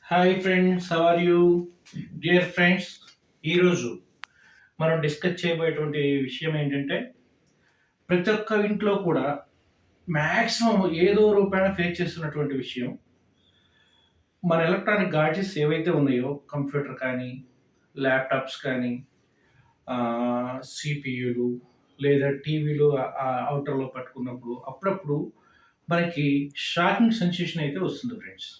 Hi friends, how are you? Dear friends, ఈరోజు మనం discuss చేయబోయేటువంటి విషయం ఏంటంటే, ప్రతి ఒక్క ఇంట్లో కూడా మ్యాక్సిమం ఏదో రూపాయన ఫేస్ చేస్తున్నటువంటి విషయం. మన ఎలక్ట్రానిక్ గాడ్జెట్స్ ఏవైతే ఉన్నాయో, కంప్యూటర్ కానీ, ల్యాప్టాప్స్ కానీ, సిపియులు లేదా టీవీలు అవుటర్లో పట్టుకున్నప్పుడు అప్పుడప్పుడు మనకి షాకింగ్ సెన్సేషన్ అయితే వస్తుంది ఫ్రెండ్స్.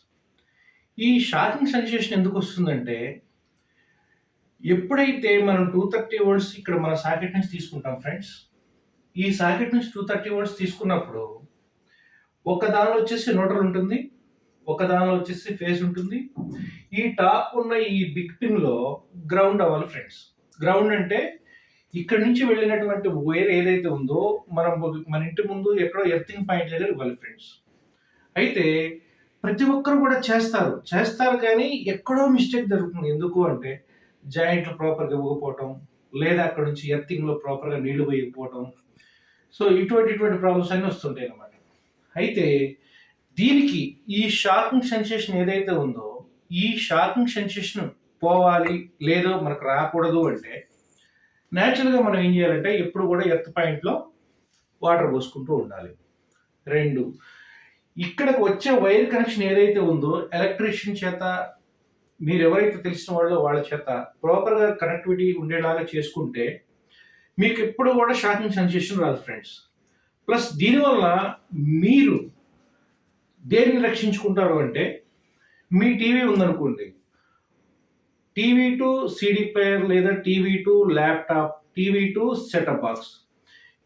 ఈ షాకింగ్ సెన్సేషన్ ఎందుకు వస్తుందంటే, ఎప్పుడైతే మనం 230 వోల్ట్స్ ఇక్కడ మన సాకెట్ నుంచి తీసుకుంటాం ఫ్రెండ్స్. ఈ సాకెట్ నుంచి 230 వోల్ట్స్ తీసుకున్నప్పుడు ఒక దానిలో వచ్చేసి న్యూట్రల్ ఉంటుంది, ఒక దానిలో వచ్చేసి ఫేజ్ ఉంటుంది. ఈ టాప్ ఉన్న ఈ బిగ్ పిన్‌లో గ్రౌండ్ అవ్వాలి ఫ్రెండ్స్. గ్రౌండ్ అంటే ఇక్కడి నుంచి వెళ్ళినటువంటి వైర్ ఏదైతే ఉందో మన ఇంటి ముందు ఎక్కడో ఎర్తింగ్ పాయింట్ దగ్గర ఇవ్వాలి ఫ్రెండ్స్. అయితే ప్రతి ఒక్కరు కూడా చేస్తారు కానీ ఎక్కడో మిస్టేక్ జరుగుతుంది. ఎందుకు అంటే జాయింట్లు ప్రాపర్‌గా ఇవ్వకపోవటం, లేదా అక్కడ నుంచి ఎర్తింగ్‌లో ప్రాపర్‌గా నీళ్లు పోయకపోవటం. సో ఇటువంటి ప్రాబ్లమ్స్ అన్నీ వస్తుంటాయి అన్నమాట. అయితే దీనికి ఈ షాకింగ్ సెన్సేషన్ ఏదైతే ఉందో, ఈ షాకింగ్ సెన్సేషన్ పోవాలి, లేదో మనకు రాకూడదు అంటే నేచురల్‌గా మనం ఏం చేయాలంటే ఎప్పుడు కూడా ఎర్త్ పాయింట్‌లో వాటర్ పోసుకుంటూ ఉండాలి. 2, ఇక్కడికి వచ్చే వైర్ కనెక్షన్ ఏదైతే ఉందో ఎలక్ట్రీషియన్ చేత, మీరు ఎవరైతే తెలిసిన వాళ్ళ చేత ప్రాపర్‌గా కనెక్టివిటీ ఉండేలాగా చేసుకుంటే మీకు ఎప్పుడు కూడా షాకింగ్ సెన్సేషన్ రాదు ఫ్రెండ్స్. ప్లస్ దీనివల్ల మీరు దేన్ని రక్షించుకుంటారు అంటే, మీ టీవీ ఉందనుకోండి, టీవీ టు సీడీ ప్లేయర్ లేదా TV to laptop, TV to set up box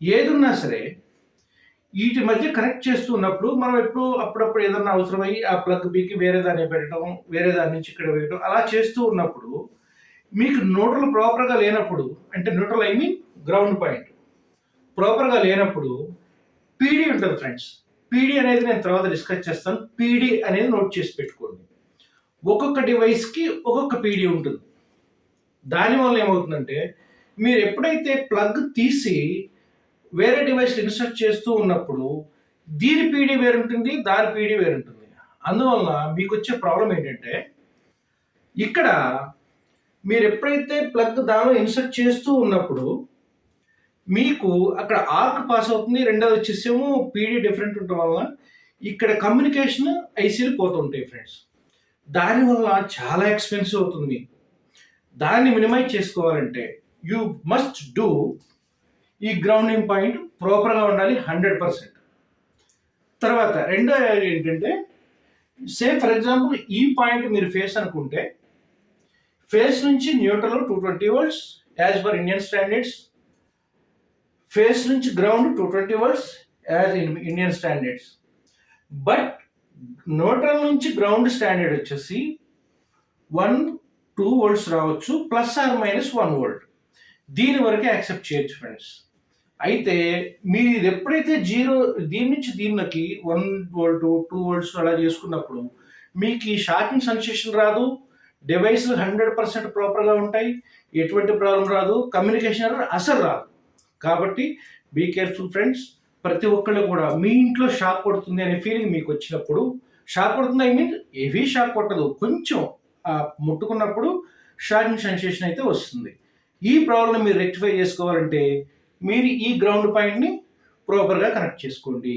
ఏదున్నా సరే వీటి మధ్య కనెక్ట్ చేస్తున్నప్పుడు మనం అప్పుడప్పుడు ఏదన్నా అవసరమై ఆ ప్లగ్ బీకి వేరే దాన్ని పెట్టడం, వేరే దాని నుంచి ఇక్కడ వేయడం అలా చేస్తూ ఉన్నప్పుడు మీకు న్యూట్రల్ ప్రాపర్‌గా లేనప్పుడు, అంటే neutral I mean ground point ప్రాపర్‌గా లేనప్పుడు పీడీ ఉంటుంది ఫ్రెండ్స్. పీడీ అనేది నేను తర్వాత డిస్కస్ చేస్తాను. పీడీ అనేది నోట్ చేసి పెట్టుకోండి. ఒక్కొక్క డివైస్‌కి ఒక్కొక్క పీడీ ఉంటుంది. దానివల్ల ఏమవుతుందంటే, మీరు ఎప్పుడైతే ప్లగ్ తీసి వేరే డివైస్ ఇన్సర్ట్ చేస్తూ ఉన్నప్పుడు దీని పీడీ వేరుంటుంది, దాని పీడీ వేరుంటుంది. అందువల్ల మీకు వచ్చే ప్రాబ్లం ఏంటంటే, ఇక్కడ మీరు ఎప్పుడైతే ప్లగ్ దానిలో ఇన్సర్ట్ చేస్తూ ఉన్నప్పుడు మీకు అక్కడ ఆర్క్ పాస్ అవుతుంది. రెండోది వచ్చేసేమో పీడీ డిఫరెంట్ ఉండటం వల్ల ఇక్కడ కమ్యూనికేషన్ ఐసీలు పోతుంటాయి ఫ్రెండ్స్. దానివల్ల చాలా ఎక్స్పెన్సివ్ అవుతుంది మీకు. దాన్ని మినిమైజ్ చేసుకోవాలంటే యూ మస్ట్ డూ ఈ గ్రౌండింగ్ పాయింట్ ప్రాపర్‌గా ఉండాలి 100%. తర్వాత రెండో ఏంటంటే, ఫర్ ఎగ్జాంపుల్ ఈ పాయింట్ మీరు ఫేస్ అనుకుంటే, ఫేస్ నుంచి neutral 220 volts as per Indian standards, phase నుంచి ground 220 volts as in Indian standards. But neutral నుంచి గ్రౌండ్ స్టాండర్డ్ వచ్చేసి 1-2 వోల్ట్స్ రావచ్చు, ప్లస్ ఆర్ మైనస్ 1 వోల్ట్. దీని వరకే యాక్సెప్ట్ చేయొచ్చు ఫ్రెండ్స్. అయితే మీరు ఇది ఎప్పుడైతే దీని నుంచి దీనికి 1 వోల్ట్ 2 వోల్ట్స్ అలా చేసుకున్నప్పుడు మీకు ఈ షాకింగ్ సెన్సేషన్ రాదు. డివైస్లు 100% ప్రాపర్‌గా ఉంటాయి. ఎటువంటి ప్రాబ్లం రాదు. కమ్యూనికేషన్ అసలు రాదు. కాబట్టి బీ కేర్ఫుల్ ఫ్రెండ్స్. ప్రతి ఒక్కళ్ళు కూడా మీ ఇంట్లో షాక్ కొడుతుంది అనే ఫీలింగ్ మీకు వచ్చినప్పుడు, షాక్ కొడుతుంది ఐ మీన్ హెవీ షాక్ కొట్టదు, కొంచెం ముట్టుకున్నప్పుడు షాకింగ్ సెన్సేషన్ అయితే వస్తుంది. ఈ ప్రాబ్లం మీరు రెక్టిఫై చేసుకోవాలంటే మీరు ఈ గ్రౌండ్ పాయింట్‌ని ప్రాపర్‌గా కనెక్ట్ చేసుకోండి.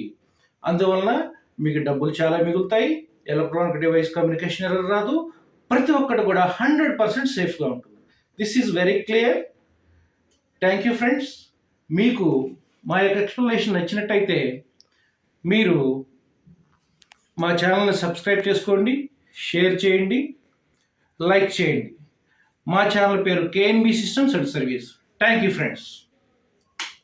అందువలన మీకు డబ్బులు చాలా మిగులుతాయి. ఎలక్ట్రానిక్ డివైస్ కమ్యూనికేషన్ ఎర్రర్ రాదు. ప్రతి ఒక్కటి కూడా 100% సేఫ్‌గా ఉంటుంది. This is very clear. Thank you friends. మీకు మా యొక్క ఎక్స్‌ప్లనేషన్ నచ్చినట్టయితే మీరు మా ఛానల్‌ని సబ్స్క్రైబ్ చేసుకోండి, షేర్ చేయండి, లైక్ చేయండి. మా ఛానల్ పేరు KNB systems and service. Thank you friends.